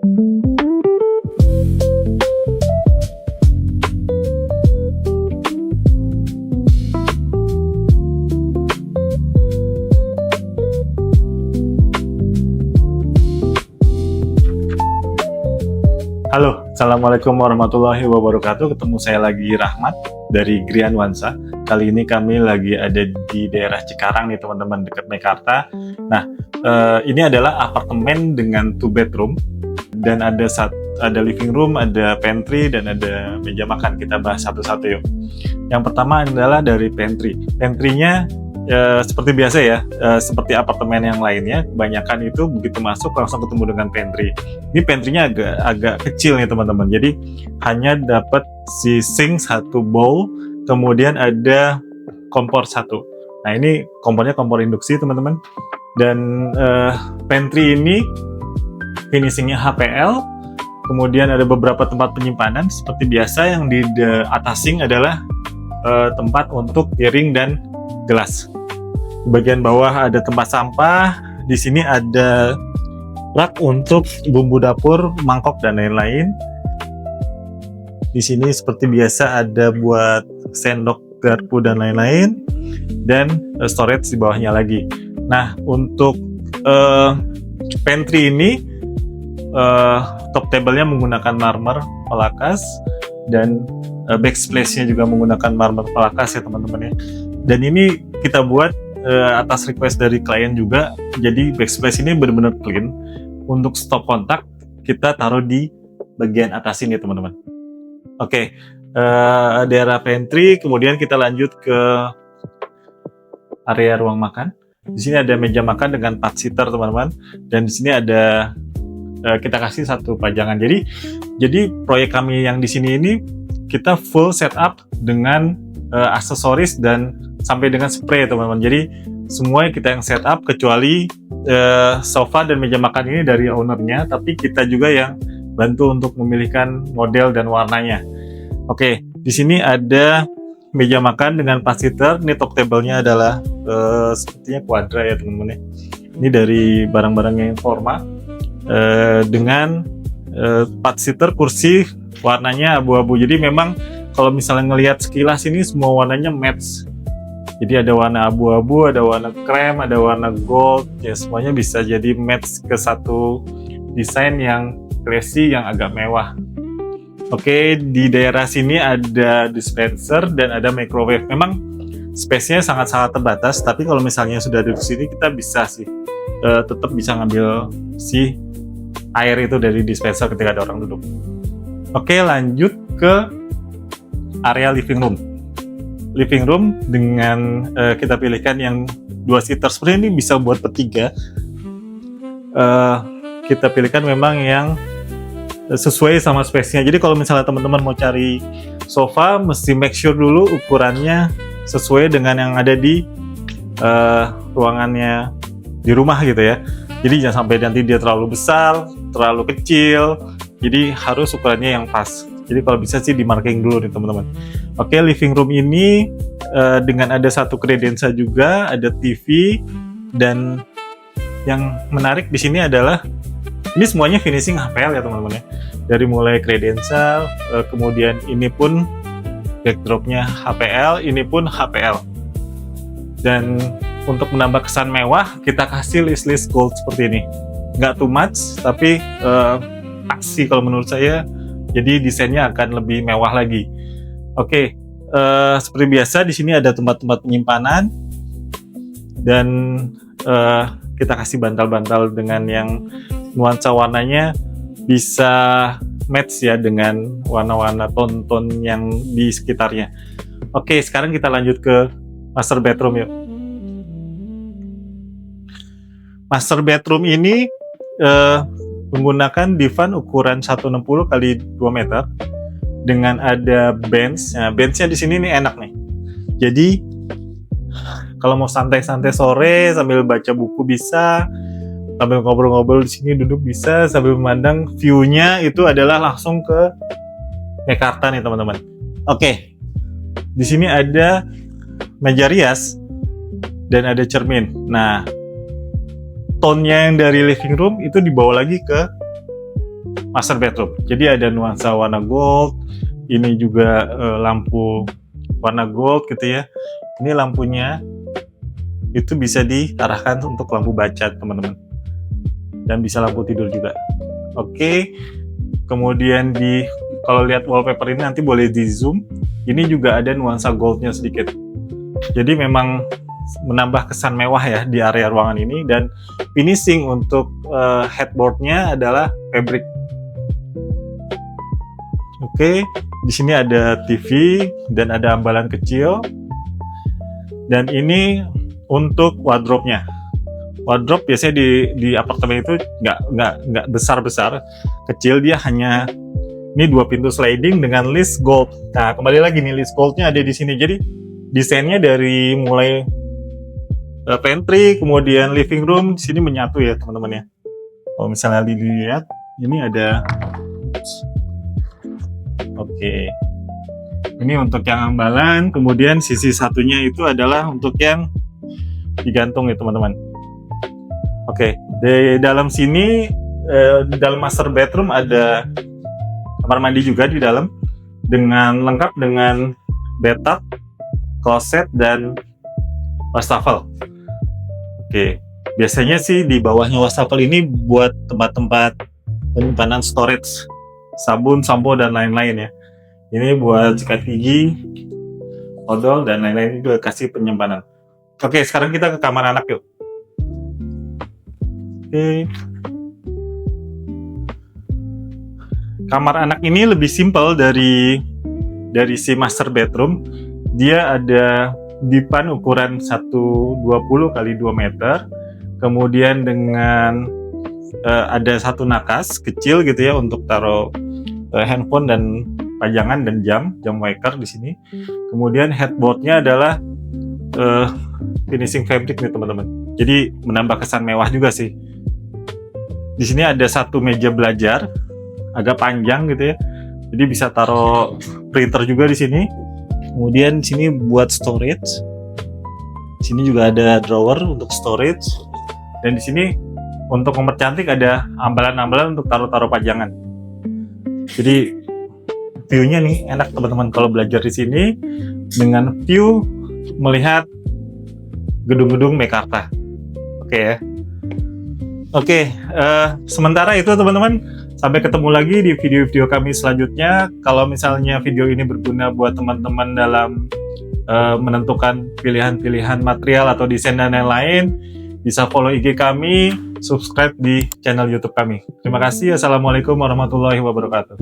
Halo, Assalamualaikum warahmatullahi wabarakatuh. Ketemu saya lagi, Rahmat dari Grianwansa. Kali ini kami lagi ada di daerah Cikarang nih teman-teman, dekat Mekarta. Nah, ini adalah apartemen dengan 2 bedroom dan ada living room, ada pantry, dan ada meja makan. Kita bahas satu-satu yuk. Yang pertama adalah dari pantry. Pantry-nya seperti biasa ya, seperti apartemen yang lainnya, kebanyakan itu begitu masuk langsung ketemu dengan pantry. Ini pantry-nya agak kecil nih teman-teman, jadi hanya dapat si sink 1 bowl, kemudian ada kompor 1. Nah ini kompornya kompor induksi teman-teman, dan pantry ini finishingnya HPL, kemudian ada beberapa tempat penyimpanan seperti biasa. Yang di atas sink adalah tempat untuk piring dan gelas. Di bagian bawah ada tempat sampah. Di sini ada rak untuk bumbu dapur, mangkok dan lain-lain. Di sini seperti biasa ada buat sendok, garpu dan lain-lain, dan storage di bawahnya lagi. Nah, untuk pantry ini top table-nya menggunakan marmer pelakas, dan backsplash-nya juga menggunakan marmer pelakas ya teman-teman ya. Dan ini kita buat atas request dari klien juga, jadi backsplash ini benar-benar clean. Untuk stop kontak kita taruh di bagian atas ini teman-teman. Oke, daerah pantry, kemudian kita lanjut ke area ruang makan. Di sini ada meja makan dengan 4 seater teman-teman, dan di sini ada kita kasih 1 pajangan. Jadi proyek kami yang di sini ini kita full setup dengan aksesoris dan sampai dengan spray teman-teman. Jadi semua kita yang setup, kecuali sofa dan meja makan ini dari ownernya, tapi kita juga yang bantu untuk memilihkan model dan warnanya. Oke, di sini ada meja makan dengan 4 seater. Ini top table-nya adalah sepertinya Quadra ya teman-teman ya. Ini dari barang-barangnya Informa, dengan 4 seater, kursi warnanya abu-abu. Jadi memang kalau misalnya ngelihat sekilas ini semua warnanya match. Jadi ada warna abu-abu, ada warna krem, ada warna gold, ya semuanya bisa jadi match ke satu desain yang classy, yang agak mewah. Oke, di daerah sini ada dispenser dan ada microwave. Memang space-nya sangat-sangat terbatas, tapi kalau misalnya sudah di sini kita bisa sih tetap bisa ngambil si air itu dari dispenser ketika ada orang duduk. Oke, lanjut ke area living room. Living room dengan kita pilihkan yang 2 seater. Sebenarnya ini bisa buat bertiga. Kita pilihkan memang yang sesuai sama space-nya. Jadi kalau misalnya teman-teman mau cari sofa, mesti make sure dulu ukurannya sesuai dengan yang ada di ruangannya di rumah gitu ya. Jadi jangan sampai nanti dia terlalu besar, terlalu kecil. Jadi harus ukurannya yang pas. Jadi kalau bisa sih di marking dulu nih teman-teman. Oke, living room ini dengan ada 1 kredensa juga, ada TV, dan yang menarik di sini adalah ini semuanya finishing HPL ya teman-teman ya. Dari mulai kredensa, kemudian ini pun backdropnya HPL, ini pun HPL. Dan untuk menambah kesan mewah, kita kasih list gold seperti ini. Nggak too much, tapi pas sih kalau menurut saya. Jadi desainnya akan lebih mewah lagi. Oke, seperti biasa di sini ada tempat-tempat penyimpanan, dan kita kasih bantal-bantal dengan yang nuansa warnanya bisa match ya dengan warna-warna ton-ton yang di sekitarnya. Oke, sekarang kita lanjut ke master bedroom yuk. Master bedroom ini menggunakan divan ukuran 160 x 2 meter dengan ada bench. Nah, benchnya di sini nih enak nih. Jadi kalau mau santai-santai sore sambil baca buku bisa, sambil ngobrol-ngobrol di sini duduk bisa, sambil memandang view-nya itu adalah langsung ke Mekarta nih teman-teman. Oke, di sini ada meja rias dan ada cermin. Nah, tone-nya yang dari living room itu dibawa lagi ke master bedroom. Jadi ada nuansa warna gold, ini juga lampu warna gold gitu ya. Ini lampunya itu bisa diarahkan untuk lampu baca teman-teman, dan bisa lampu tidur juga. Oke, kemudian kalau lihat wallpaper ini nanti boleh di zoom. Ini juga ada nuansa goldnya sedikit. Jadi memang menambah kesan mewah ya di area ruangan ini. Dan finishing untuk headboardnya adalah fabric. Oke, di sini ada TV dan ada ambalan kecil. Dan ini untuk wardrobe-nya. Wardrobe biasanya di apartemen itu nggak besar-besar, kecil. Dia hanya ini 2 pintu sliding dengan list gold. Nah, kembali lagi nih, list goldnya ada di sini. Jadi desainnya dari mulai pantry, kemudian living room, sini menyatu ya teman-teman ya. Kalau misalnya dilihat, ini ada. Oke. Ini untuk yang ambalan, kemudian sisi satunya itu adalah untuk yang digantung ya teman-teman. Oke, di dalam sini, di dalam master bedroom ada kamar mandi juga di dalam, lengkap dengan bathtub, kloset, dan wastafel. Oke, biasanya sih di bawahnya wastafel ini buat tempat-tempat penyimpanan storage, sabun, sampo, dan lain-lain ya. Ini buat sikat gigi, odol, dan lain-lain, juga kasih penyimpanan. Oke, sekarang kita ke kamar anak yuk. Oke. Kamar anak ini lebih simpel dari si master bedroom. Dia ada dipan ukuran 120 x 2 meter. Kemudian dengan ada satu nakas kecil gitu ya untuk taruh handphone dan pajangan dan jam waker di sini. Kemudian headboardnya adalah finishing fabric nih teman-teman. Jadi menambah kesan mewah juga sih. Di sini ada satu meja belajar agak panjang gitu ya. Jadi bisa taruh printer juga di sini. Kemudian di sini buat storage. Di sini juga ada drawer untuk storage. Dan di sini untuk mempercantik ada ambalan-ambalan untuk taruh-taruh pajangan. Jadi view-nya nih enak teman-teman kalau belajar di sini dengan view melihat gedung-gedung Mekarta. Oke ya. Oke, sementara itu teman-teman, sampai ketemu lagi di video-video kami selanjutnya. Kalau misalnya video ini berguna buat teman-teman dalam menentukan pilihan-pilihan material atau desain dan lain-lain, bisa follow IG kami, subscribe di channel YouTube kami. Terima kasih. Assalamualaikum warahmatullahi wabarakatuh.